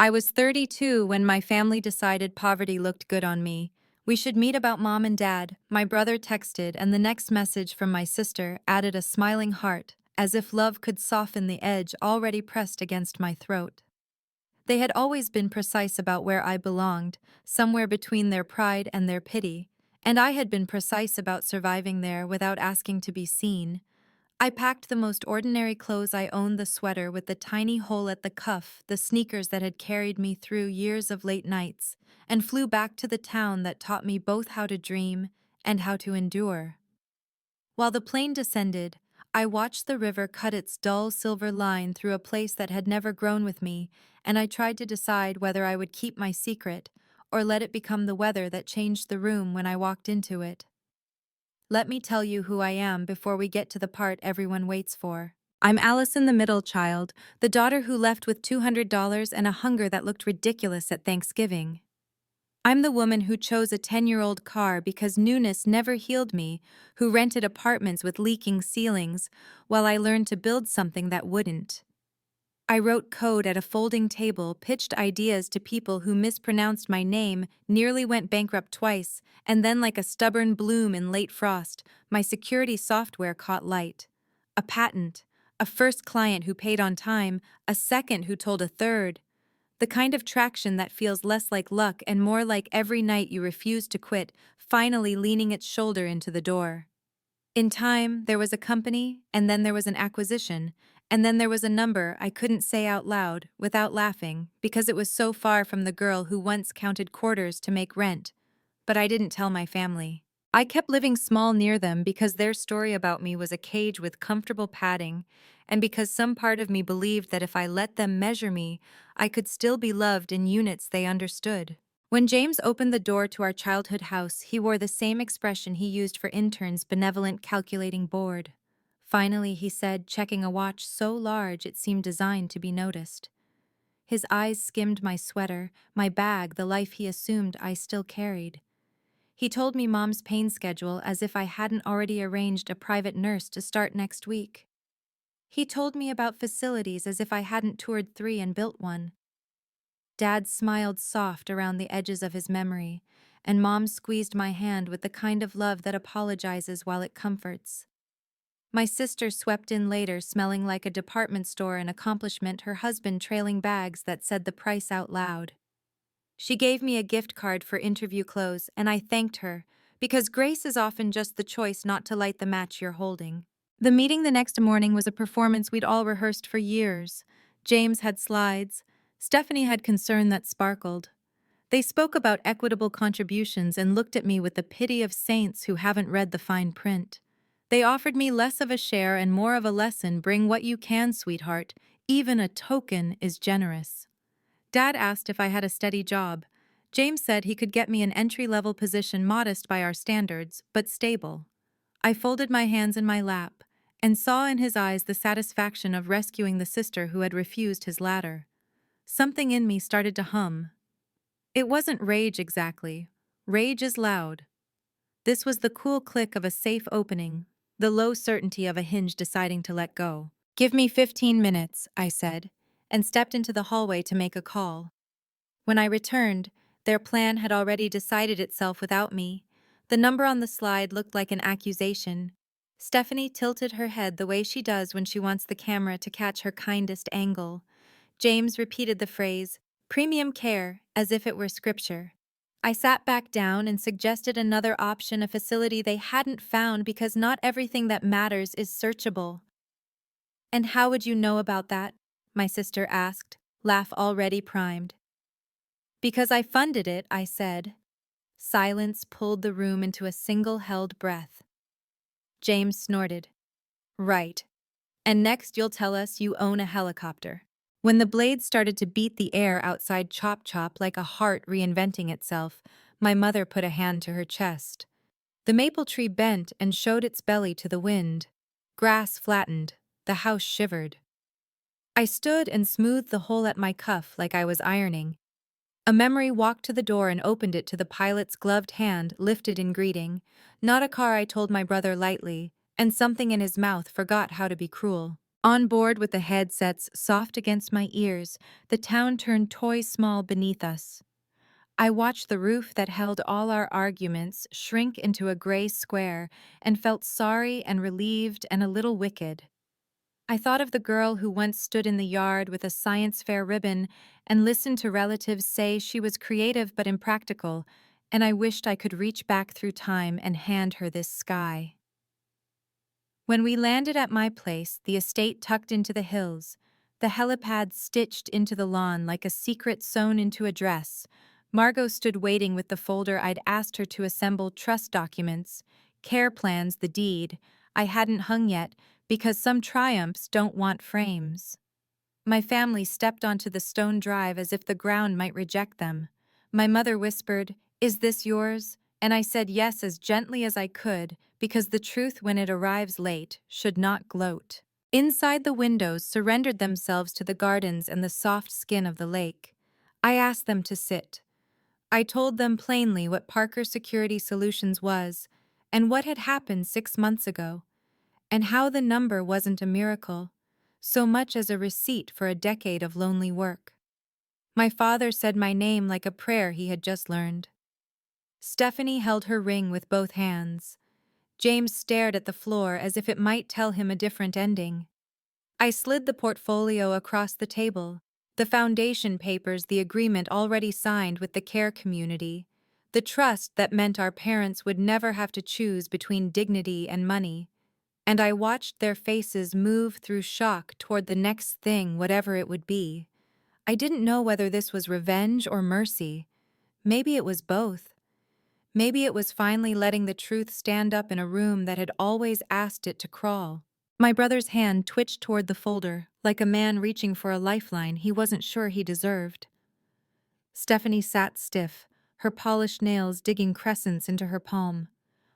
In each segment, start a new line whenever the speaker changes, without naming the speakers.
I was 32 when my family decided poverty looked good on me. We should meet about mom and dad, my brother texted, and the next message from my sister added a smiling heart, as if love could soften the edge already pressed against my throat. They had always been precise about where I belonged, somewhere between their pride and their pity, and I had been precise about surviving there without asking to be seen. I packed the most ordinary clothes I owned, the sweater with the tiny hole at the cuff, the sneakers that had carried me through years of late nights, and flew back to the town that taught me both how to dream and how to endure. While the plane descended, I watched the river cut its dull silver line through a place that had never grown with me, and I tried to decide whether I would keep my secret or let it become the weather that changed the room when I walked into it. Let me tell you who I am before we get to the part everyone waits for. I'm Allison, the middle child, the daughter who left with $200 and a hunger that looked ridiculous at Thanksgiving. I'm the woman who chose a 10-year-old car because newness never healed me, who rented apartments with leaking ceilings while I learned to build something that wouldn't. I wrote code at a folding table, pitched ideas to people who mispronounced my name, nearly went bankrupt twice, and then, like a stubborn bloom in late frost, my security software caught light. A patent, a first client who paid on time, a second who told a third. The kind of traction that feels less like luck and more like every night you refuse to quit, finally leaning its shoulder into the door. In time, there was a company, and then there was an acquisition, and then there was a number I couldn't say out loud without laughing because it was so far from the girl who once counted quarters to make rent. But I didn't tell my family. I kept living small near them because their story about me was a cage with comfortable padding, and because some part of me believed that if I let them measure me, I could still be loved in units they understood. When James opened the door to our childhood house, he wore the same expression he used for interns' benevolent calculating board. Finally, he said, checking a watch so large it seemed designed to be noticed. His eyes skimmed my sweater, my bag, the life he assumed I still carried. He told me Mom's pain schedule as if I hadn't already arranged a private nurse to start next week. He told me about facilities as if I hadn't toured 3 and built one. Dad smiled soft around the edges of his memory, and Mom squeezed my hand with the kind of love that apologizes while it comforts. My sister swept in later, smelling like a department store, an accomplishment, her husband trailing bags that said the price out loud. She gave me a gift card for interview clothes, and I thanked her, because grace is often just the choice not to light the match you're holding. The meeting the next morning was a performance we'd all rehearsed for years. James had slides. Stephanie had concern that sparkled. They spoke about equitable contributions and looked at me with the pity of saints who haven't read the fine print. They offered me less of a share and more of a lesson. Bring what you can, sweetheart. Even a token is generous. Dad asked if I had a steady job. James said he could get me an entry-level position, modest by our standards, but stable. I folded my hands in my lap and saw in his eyes the satisfaction of rescuing the sister who had refused his ladder. Something in me started to hum. It wasn't rage exactly. Rage is loud. This was the cool click of a safe opening, the low certainty of a hinge deciding to let go. Give me 15 minutes, I said, and stepped into the hallway to make a call. When I returned, their plan had already decided itself without me. The number on the slide looked like an accusation. Stephanie tilted her head the way she does when she wants the camera to catch her kindest angle. James repeated the phrase, "premium care," as if it were scripture. I sat back down and suggested another option, a facility they hadn't found because not everything that matters is searchable. "And how would you know about that?" my sister asked, laugh already primed. "Because I funded it," I said. Silence pulled the room into a single held breath. James snorted. "Right. And next you'll tell us you own a helicopter." When the blade started to beat the air outside Chop Chop like a heart reinventing itself, my mother put a hand to her chest. The maple tree bent and showed its belly to the wind. Grass flattened. The house shivered. I stood and smoothed the hole at my cuff like I was ironing. A memory walked to the door and opened it to the pilot's gloved hand lifted in greeting. Not a car, I told my brother lightly, and something in his mouth forgot how to be cruel. On board with the headsets soft against my ears, the town turned toy small beneath us. I watched the roof that held all our arguments shrink into a gray square and felt sorry and relieved and a little wicked. I thought of the girl who once stood in the yard with a science fair ribbon and listened to relatives say she was creative but impractical, and I wished I could reach back through time and hand her this sky. When we landed at my place, the estate tucked into the hills, the helipad stitched into the lawn like a secret sewn into a dress, Margot stood waiting with the folder I'd asked her to assemble trust documents, care plans, the deed I hadn't hung yet because some triumphs don't want frames. My family stepped onto the stone drive as if the ground might reject them. My mother whispered, "Is this yours?" And I said yes as gently as I could, because the truth when it arrives late should not gloat. Inside the windows surrendered themselves to the gardens and the soft skin of the lake. I asked them to sit. I told them plainly what Parker Security Solutions was, and what had happened 6 months ago, and how the number wasn't a miracle, so much as a receipt for a decade of lonely work. My father said my name like a prayer he had just learned. Stephanie held her ring with both hands. James stared at the floor as if it might tell him a different ending. I slid the portfolio across the table, the foundation papers, the agreement already signed with the care community, the trust that meant our parents would never have to choose between dignity and money, and I watched their faces move through shock toward the next thing, whatever it would be. I didn't know whether this was revenge or mercy. Maybe it was both. Maybe it was finally letting the truth stand up in a room that had always asked it to crawl. My brother's hand twitched toward the folder, like a man reaching for a lifeline he wasn't sure he deserved. Stephanie sat stiff, her polished nails digging crescents into her palm.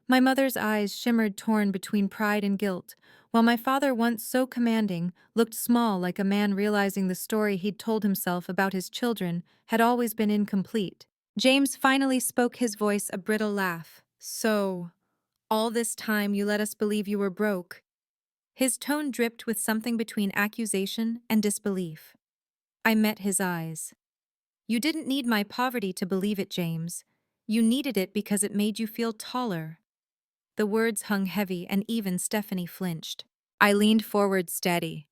My mother's eyes shimmered, torn between pride and guilt, while my father, once so commanding, looked small, like a man realizing the story he'd told himself about his children had always been incomplete. James finally spoke, his voice a brittle laugh. "So, all this time you let us believe you were broke?" His tone dripped with something between accusation and disbelief. I met his eyes. "You didn't need my poverty to believe it, James. You needed it because it made you feel taller." The words hung heavy, and even Stephanie flinched. I leaned forward, steady.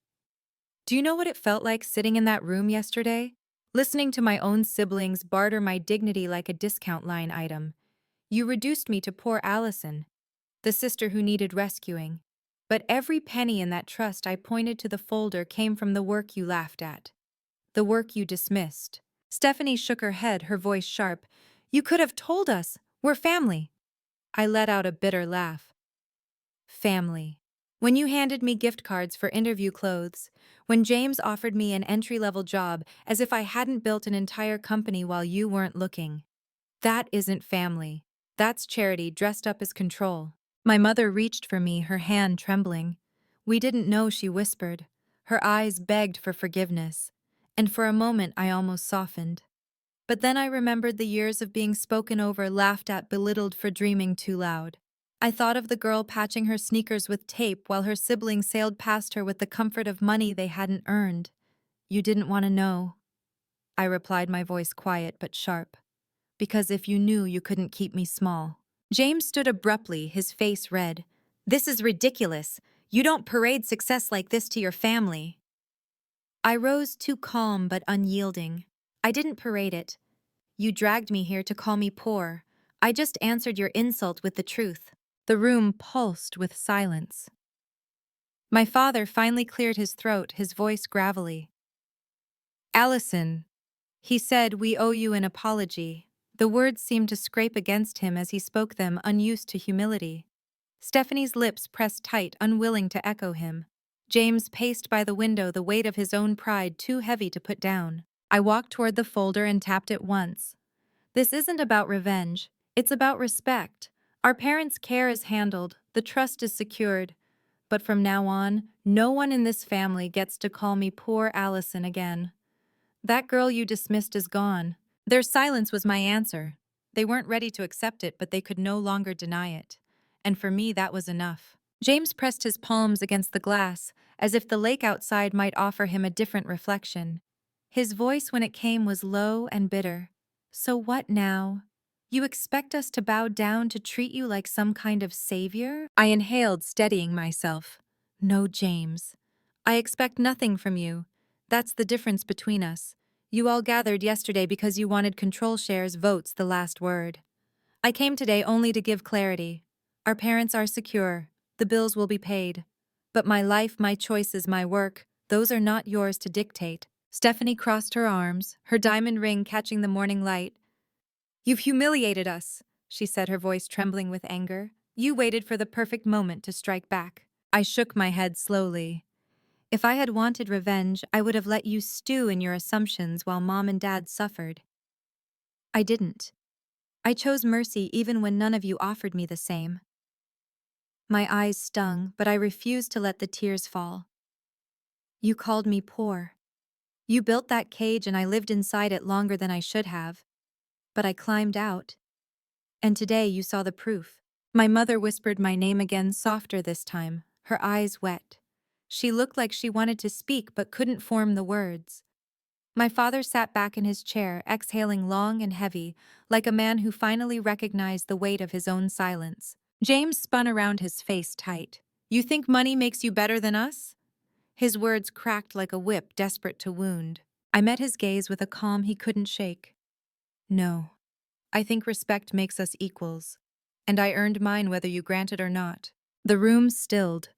"Do you know what it felt like sitting in that room yesterday? Listening to my own siblings barter my dignity like a discount line item. You reduced me to poor Allison, the sister who needed rescuing. But every penny in that trust I pointed to the folder came from the work you laughed at. The work you dismissed." Stephanie shook her head, her voice sharp. "You could have told us. We're family." I let out a bitter laugh. Family. When you handed me gift cards for interview clothes, when James offered me an entry-level job as if I hadn't built an entire company while you weren't looking. That isn't family. That's charity dressed up as control. My mother reached for me, her hand trembling. "We didn't know," she whispered. Her eyes begged for forgiveness, and for a moment I almost softened. But then I remembered the years of being spoken over, laughed at, belittled for dreaming too loud. I thought of the girl patching her sneakers with tape while her siblings sailed past her with the comfort of money they hadn't earned. "You didn't want to know," I replied, my voice quiet but sharp. "Because if you knew, you couldn't keep me small." James stood abruptly, his face red. "This is ridiculous. You don't parade success like this to your family." I rose, too calm but unyielding. "I didn't parade it. You dragged me here to call me poor. I just answered your insult with the truth." The room pulsed with silence. My father finally cleared his throat, his voice gravelly. "Allison," he said, "we owe you an apology." The words seemed to scrape against him as he spoke them, unused to humility. Stephanie's lips pressed tight, unwilling to echo him. James paced by the window, the weight of his own pride too heavy to put down. I walked toward the folder and tapped it once. "This isn't about revenge. It's about respect. Our parents' care is handled, the trust is secured. But from now on, no one in this family gets to call me poor Allison again. That girl you dismissed is gone." Their silence was my answer. They weren't ready to accept it, but they could no longer deny it. And for me, that was enough. James pressed his palms against the glass, as if the lake outside might offer him a different reflection. His voice when it came was low and bitter. "So what now? You expect us to bow down to treat you like some kind of savior?" I inhaled, steadying myself. "No, James. I expect nothing from you. That's the difference between us. You all gathered yesterday because you wanted control shares, votes, the last word. I came today only to give clarity. Our parents are secure. The bills will be paid. But my life, my choices, my work, those are not yours to dictate." Stephanie crossed her arms, her diamond ring catching the morning light. "You've humiliated us," she said, her voice trembling with anger. "You waited for the perfect moment to strike back." I shook my head slowly. "If I had wanted revenge, I would have let you stew in your assumptions while Mom and Dad suffered. I didn't. I chose mercy even when none of you offered me the same." My eyes stung, but I refused to let the tears fall. "You called me poor. You built that cage and I lived inside it longer than I should have. But I climbed out. And today you saw the proof." My mother whispered my name again, softer this time, her eyes wet. She looked like she wanted to speak but couldn't form the words. My father sat back in his chair, exhaling long and heavy, like a man who finally recognized the weight of his own silence. James spun around, his face tight. "You think money makes you better than us?" His words cracked like a whip, desperate to wound. I met his gaze with a calm he couldn't shake. "No. I think respect makes us equals. And I earned mine whether you grant it or not." The room stilled.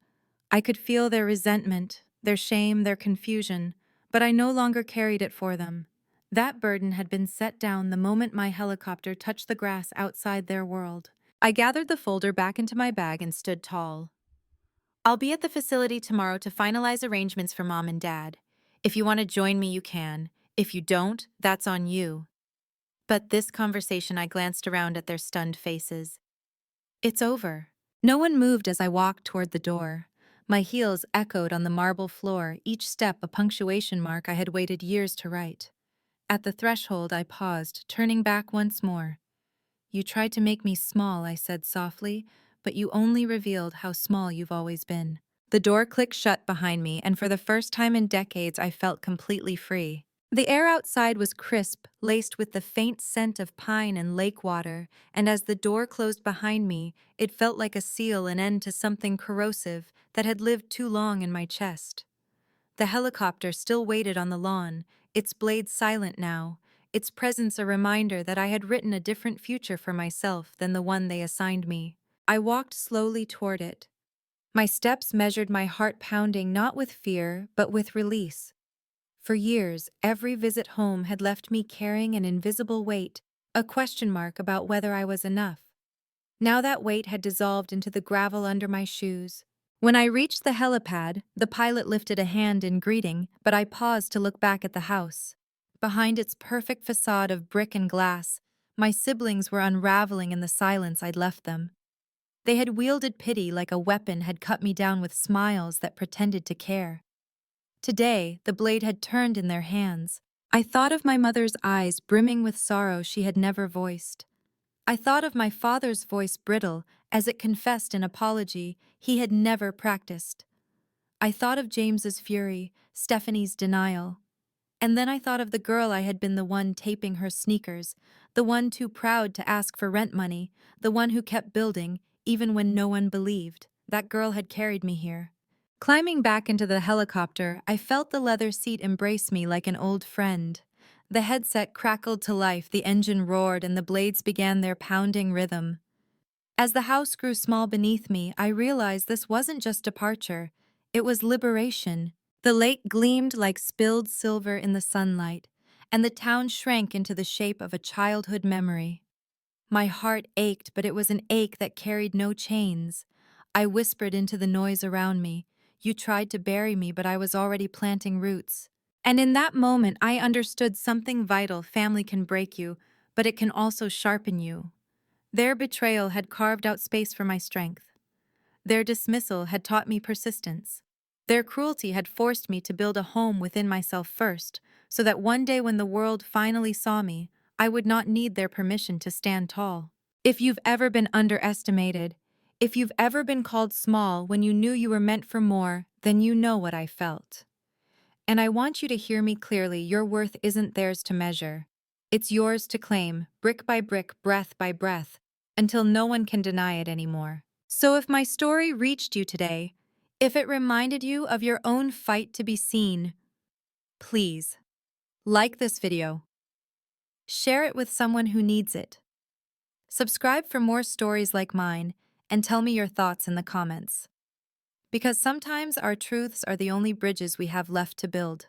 I could feel their resentment, their shame, their confusion, but I no longer carried it for them. That burden had been set down the moment my helicopter touched the grass outside their world. I gathered the folder back into my bag and stood tall. "I'll be at the facility tomorrow to finalize arrangements for Mom and Dad. If you want to join me, you can. If you don't, that's on you." But this conversation, I glanced around at their stunned faces. "It's over." No one moved as I walked toward the door. My heels echoed on the marble floor, each step a punctuation mark I had waited years to write. At the threshold, I paused, turning back once more. "You tried to make me small," I said softly, "but you only revealed how small you've always been." The door clicked shut behind me, and for the first time in decades, I felt completely free. The air outside was crisp, laced with the faint scent of pine and lake water, and as the door closed behind me, it felt like a seal, an end to something corrosive that had lived too long in my chest. The helicopter still waited on the lawn, its blades silent now, its presence a reminder that I had written a different future for myself than the one they assigned me. I walked slowly toward it. My steps measured, my heart pounding not with fear, but with release. For years, every visit home had left me carrying an invisible weight, a question mark about whether I was enough. Now that weight had dissolved into the gravel under my shoes. When I reached the helipad, the pilot lifted a hand in greeting, but I paused to look back at the house. Behind its perfect facade of brick and glass, my siblings were unraveling in the silence I'd left them. They had wielded pity like a weapon, had cut me down with smiles that pretended to care. Today, the blade had turned in their hands. I thought of my mother's eyes brimming with sorrow she had never voiced. I thought of my father's voice brittle as it confessed an apology he had never practiced. I thought of James's fury, Stephanie's denial. And then I thought of the girl I had been, the one taping her sneakers, the one too proud to ask for rent money, the one who kept building even when no one believed. That girl had carried me here. Climbing back into the helicopter, I felt the leather seat embrace me like an old friend. The headset crackled to life, the engine roared, and the blades began their pounding rhythm. As the house grew small beneath me, I realized this wasn't just departure, it was liberation. The lake gleamed like spilled silver in the sunlight, and the town shrank into the shape of a childhood memory. My heart ached, but it was an ache that carried no chains. I whispered into the noise around me. "You tried to bury me, but I was already planting roots." And in that moment, I understood something vital. Family can break you, but it can also sharpen you. Their betrayal had carved out space for my strength. Their dismissal had taught me persistence. Their cruelty had forced me to build a home within myself first, so that one day when the world finally saw me, I would not need their permission to stand tall. If you've ever been underestimated, If you've ever been called small when you knew you were meant for more, then you know what I felt. And I want you to hear me clearly, your worth isn't theirs to measure. It's yours to claim, brick by brick, breath by breath, until no one can deny it anymore. So if my story reached you today, if it reminded you of your own fight to be seen, please like this video, share it with someone who needs it. Subscribe for more stories like mine, and tell me your thoughts in the comments. Because sometimes our truths are the only bridges we have left to build.